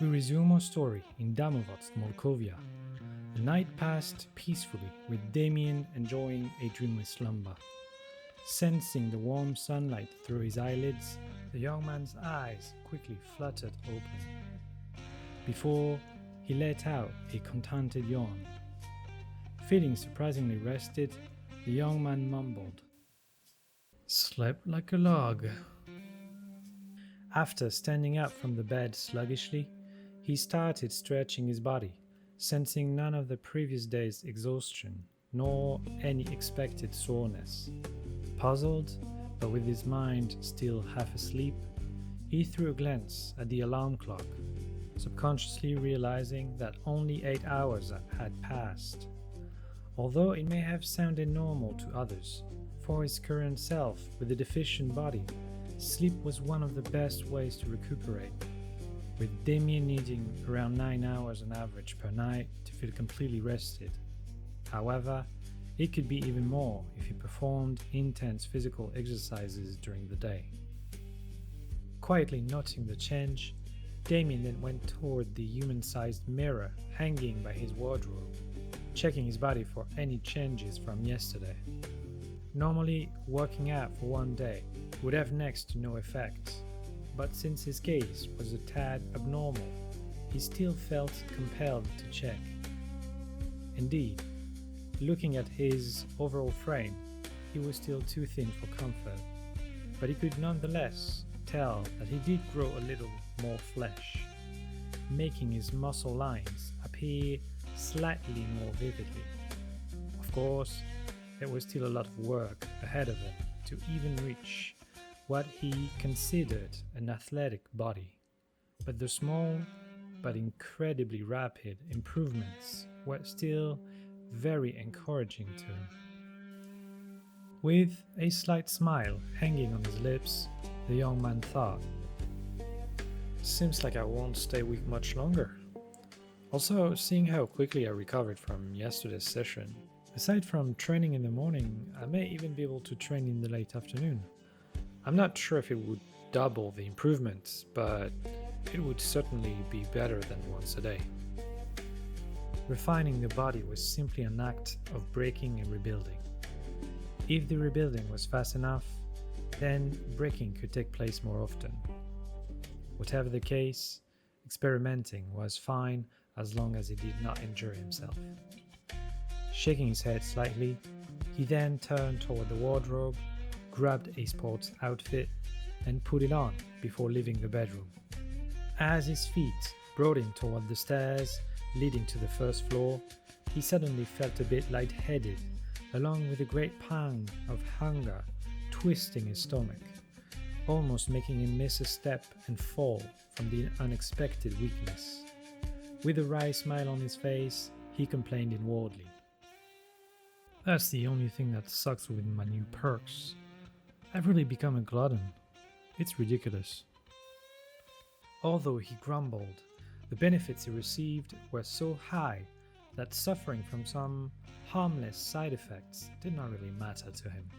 We resume our story in Damovotsk, Molkovia. The night passed peacefully, with Damian enjoying a dreamless slumber. Sensing the warm sunlight through his eyelids, the young man's eyes quickly fluttered open, before he let out a contented yawn. Feeling surprisingly rested, the young man mumbled, "Slept like a log." After standing up from the bed sluggishly, he started stretching his body, sensing none of the previous day's exhaustion, nor any expected soreness. Puzzled, but with his mind still half asleep, he threw a glance at the alarm clock, subconsciously realizing that only 8 hours had passed. Although it may have sounded normal to others, for his current self with a deficient body, sleep was one of the best ways to recuperate, with Damian needing around 9 hours on average per night to feel completely rested. However, it could be even more if he performed intense physical exercises during the day. Quietly noting the change, Damian then went toward the human-sized mirror hanging by his wardrobe, checking his body for any changes from yesterday. Normally, working out for one day would have next to no effect, but since his case was a tad abnormal, he still felt compelled to check. Indeed, looking at his overall frame, he was still too thin for comfort, but he could nonetheless tell that he did grow a little more flesh, making his muscle lines appear slightly more vividly. Of course, there was still a lot of work ahead of him to even reach what he considered an athletic body, but the small but incredibly rapid improvements were still very encouraging to him. With a slight smile hanging on his lips, the young man thought, "Seems like I won't stay weak much longer." Also, seeing how quickly I recovered from yesterday's session, aside from training in the morning, I may even be able to train in the late afternoon. I'm not sure if it would double the improvements, but it would certainly be better than once a day. Refining the body was simply an act of breaking and rebuilding. If the rebuilding was fast enough, then breaking could take place more often. Whatever the case, experimenting was fine as long as he did not injure himself. Shaking his head slightly, he then turned toward the wardrobe, grabbed a sports outfit, and put it on before leaving the bedroom. As his feet brought him toward the stairs leading to the first floor, he suddenly felt a bit lightheaded, along with a great pang of hunger twisting his stomach, almost making him miss a step and fall from the unexpected weakness. With a wry smile on his face, he complained inwardly, "That's the only thing that sucks with my new perks. I've really become a glutton. It's ridiculous." Although he grumbled, the benefits he received were so high that suffering from some harmless side effects did not really matter to him.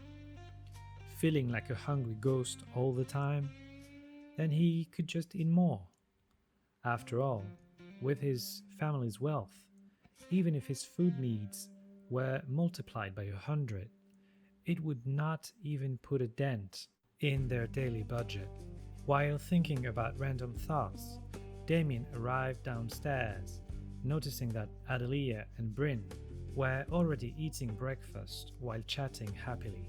Feeling like a hungry ghost all the time, then he could just eat more. After all, with his family's wealth, even if his food needs were multiplied by 100, it would not even put a dent in their daily budget. While thinking about random thoughts, Damian arrived downstairs, noticing that Adelia and Bryn were already eating breakfast while chatting happily.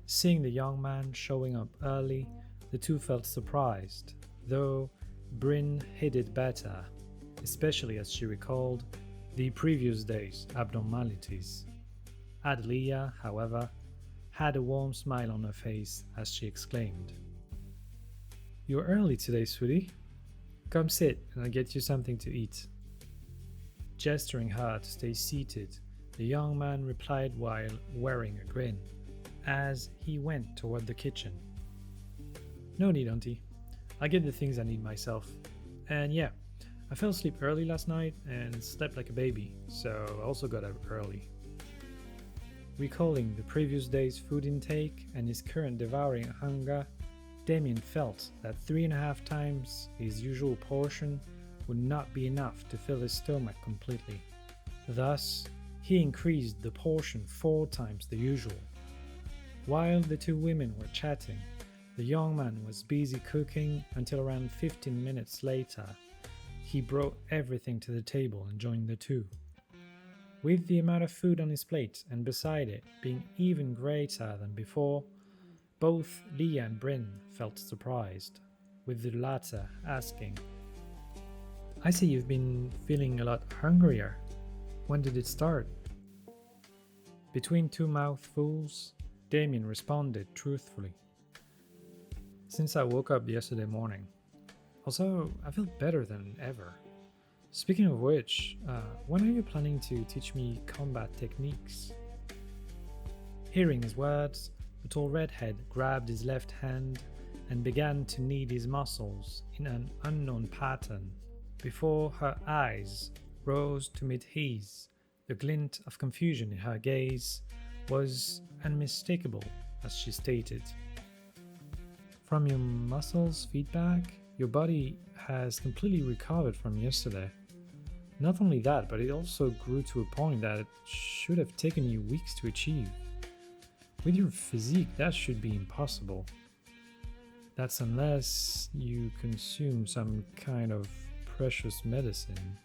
Seeing the young man showing up early, the two felt surprised, though Bryn hid it better, especially as she recalled the previous day's abnormalities. Adelia, however, had a warm smile on her face as she exclaimed, "You're early today, sweetie. Come sit and I'll get you something to eat." Gesturing her to stay seated, the young man replied while wearing a grin, as he went toward the kitchen. "No need, auntie. I get the things I need myself. And yeah, I fell asleep early last night and slept like a baby, so I also got up early." Recalling the previous day's food intake and his current devouring hunger, Damian felt that 3.5 times his usual portion would not be enough to fill his stomach completely. Thus, he increased the portion 4 times the usual. While the two women were chatting, the young man was busy cooking until around 15 minutes later. He brought everything to the table and joined the two. With the amount of food on his plate and beside it being even greater than before, both Leah and Bryn felt surprised, with the latter asking, "I see you've been feeling a lot hungrier. When did it start?" Between 2 mouthfuls, Damian responded truthfully, "Since I woke up yesterday morning. Also, I feel better than ever. Speaking of which, when are you planning to teach me combat techniques?" Hearing his words, the tall redhead grabbed his left hand and began to knead his muscles in an unknown pattern. Before her eyes rose to meet his, the glint of confusion in her gaze was unmistakable as she stated, "From your muscles' feedback, your body has completely recovered from yesterday. Not only that, but it also grew to a point that it should have taken you weeks to achieve. With your physique, that should be impossible. That's unless you consume some kind of precious medicine."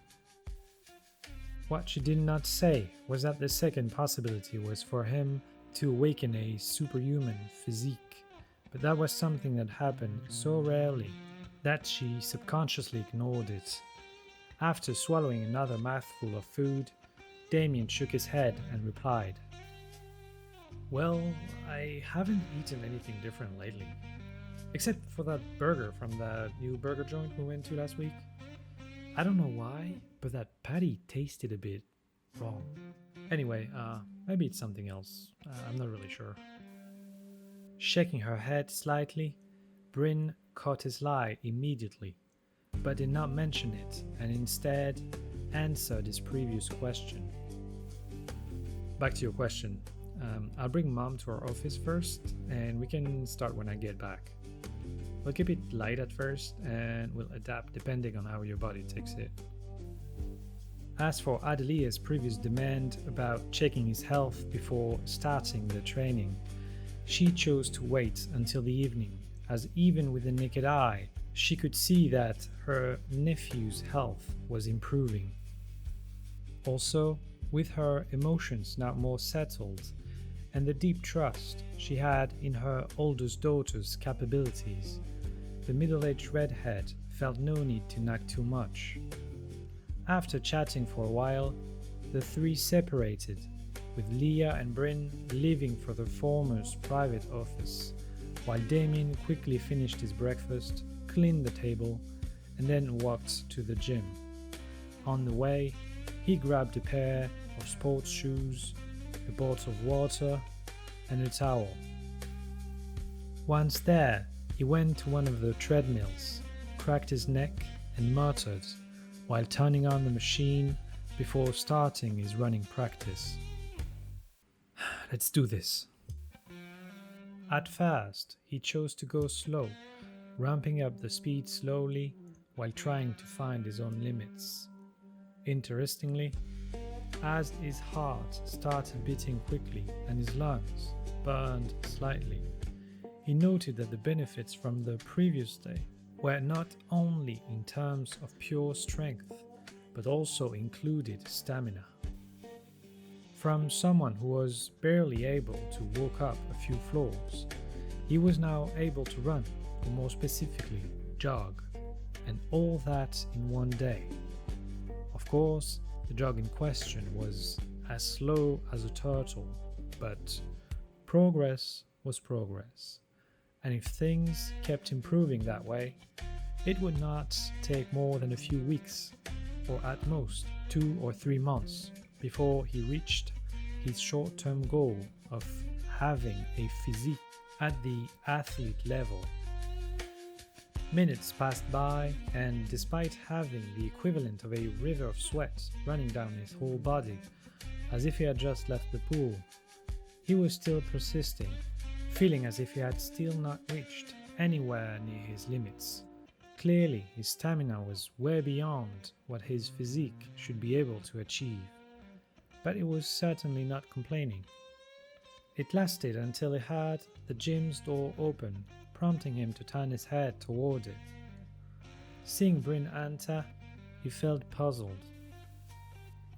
What she did not say was that the second possibility was for him to awaken a superhuman physique, but that was something that happened so rarely that she subconsciously ignored it. After swallowing another mouthful of food, Damian shook his head and replied, "Well, I haven't eaten anything different lately. Except for that burger from the new burger joint we went to last week. I don't know why, but that patty tasted a bit wrong. Anyway, maybe it's something else. I'm not really sure." Shaking her head slightly, Bryn caught his lie immediately, but did not mention it and instead answered his previous question. "Back to your question. I'll bring Mom to our office first, and we can start when I get back. We'll keep it light at first, and we'll adapt depending on how your body takes it." As for Adelia's previous demand about checking his health before starting the training, she chose to wait until the evening, as even with the naked eye, she could see that her nephew's health was improving. Also, with her emotions now more settled, and the deep trust she had in her oldest daughter's capabilities, the middle-aged redhead felt no need to nag too much. After chatting for a while, the three separated, with Leah and Bryn leaving for the former's private office, while Damian quickly finished his breakfast, cleaned the table, and then walked to the gym. On the way, he grabbed a pair of sports shoes, a bottle of water, and a towel. Once there, he went to one of the treadmills, cracked his neck, and muttered while turning on the machine before starting his running practice. "Let's do this." At first, he chose to go slow, ramping up the speed slowly while trying to find his own limits. Interestingly, as his heart started beating quickly and his lungs burned slightly, he noted that the benefits from the previous day were not only in terms of pure strength, but also included stamina. From someone who was barely able to walk up a few floors, he was now able to run, or more specifically, jog, and all that in one day. Of course, the jog in question was as slow as a turtle, but progress was progress, and if things kept improving that way, it would not take more than a few weeks, or at most 2 or 3 months, before he reached his short-term goal of having a physique at the athlete level. Minutes passed by, and despite having the equivalent of a river of sweat running down his whole body, as if he had just left the pool, he was still persisting, feeling as if he had still not reached anywhere near his limits. Clearly, his stamina was way beyond what his physique should be able to achieve, but he was certainly not complaining. It lasted until he heard the gym's door open, prompting him to turn his head toward it. Seeing Bryn enter, he felt puzzled.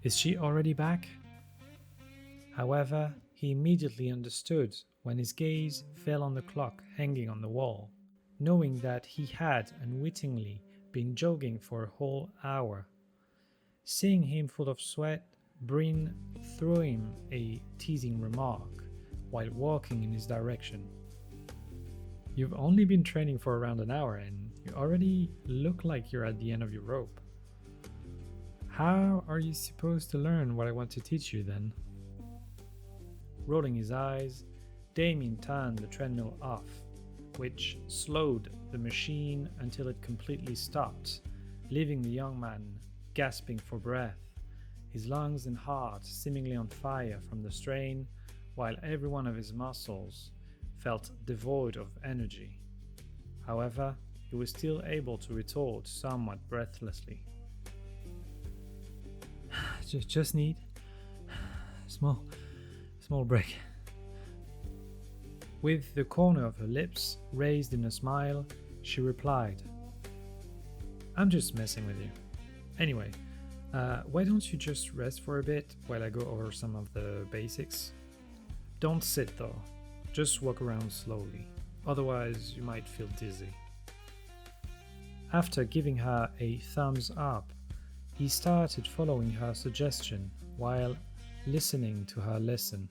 Is she already back? However, he immediately understood when his gaze fell on the clock hanging on the wall, knowing that he had unwittingly been jogging for a whole hour. Seeing him full of sweat, Bryn threw him a teasing remark while walking in his direction. You've only been training for around an hour and you already look like you're at the end of your rope. How are you supposed to learn what I want to teach you then? Rolling his eyes, Damian turned the treadmill off, which slowed the machine until it completely stopped, leaving the young man gasping for breath, his lungs and heart seemingly on fire from the strain, while every one of his muscles felt devoid of energy. However, he was still able to retort somewhat breathlessly. Just need small break. With the corner of her lips raised in a smile, she replied, I'm just messing with you. Anyway, why don't you just rest for a bit while I go over some of the basics? Don't sit though, just walk around slowly, otherwise you might feel dizzy. After giving her a thumbs up, he started following her suggestion while listening to her lesson.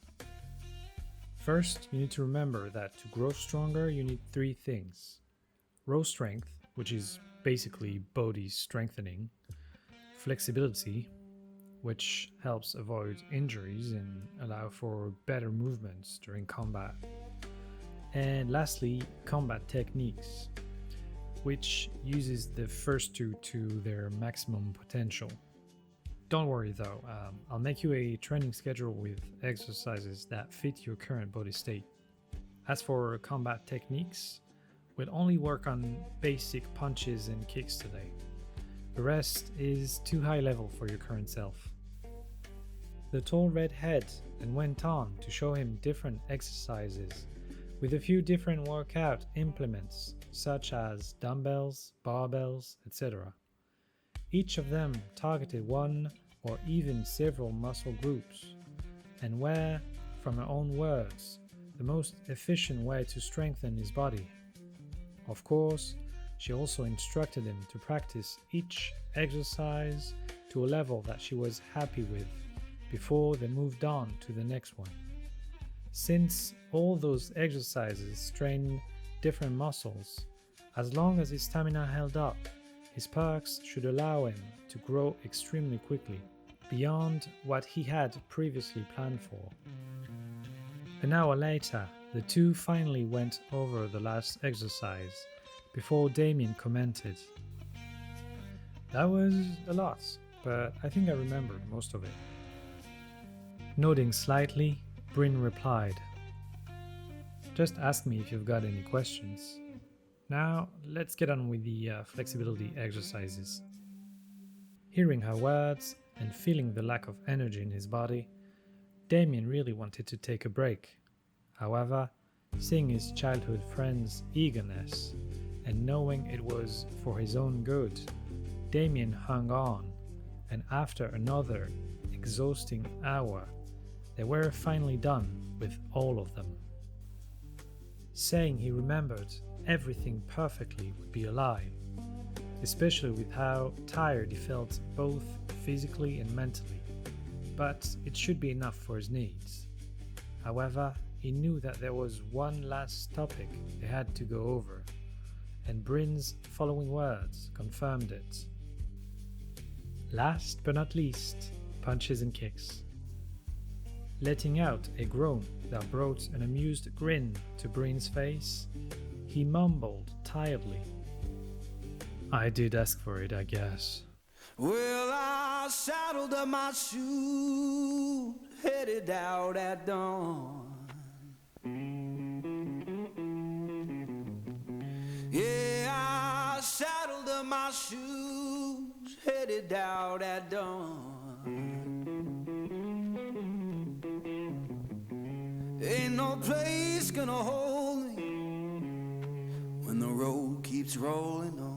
First, you need to remember that to grow stronger, you need 3 things. Raw strength, which is basically body strengthening. Flexibility, which helps avoid injuries and allow for better movements during combat. And lastly, combat techniques, which uses the first 2 to their maximum potential. Don't worry though, I'll make you a training schedule with exercises that fit your current body state. As for combat techniques, we'll only work on basic punches and kicks today. The rest is too high level for your current self. The tall redhead then went on to show him different exercises with a few different workout implements such as dumbbells, barbells, etc. Each of them targeted one or even several muscle groups, and were, from her own words, the most efficient way to strengthen his body. Of course, she also instructed him to practice each exercise to a level that she was happy with before they moved on to the next one. Since all those exercises strained different muscles, as long as his stamina held up, his perks should allow him to grow extremely quickly, beyond what he had previously planned for. An hour later, the two finally went over the last exercise, before Damian commented, "That was a lot, but I think I remembered most of it." Nodding slightly, Bryn replied, "Just ask me if you've got any questions. Now, let's get on with the flexibility exercises." Hearing her words and feeling the lack of energy in his body, Damian really wanted to take a break. However, seeing his childhood friend's eagerness and knowing it was for his own good, Damian hung on, and after another exhausting hour, they were finally done with all of them. Saying he remembered everything perfectly would be a lie, especially with how tired he felt both physically and mentally, but it should be enough for his needs. However, he knew that there was one last topic they had to go over, and Bryn's following words confirmed it. Last but not least, punches and kicks. Letting out a groan that brought an amused grin to Bryn's face, he mumbled tiredly, "I did ask for it, I guess." Well, I saddled up my suit, headed out at dawn. my shoes, headed out at dawn. Ain't no place gonna hold me when the road keeps rolling on.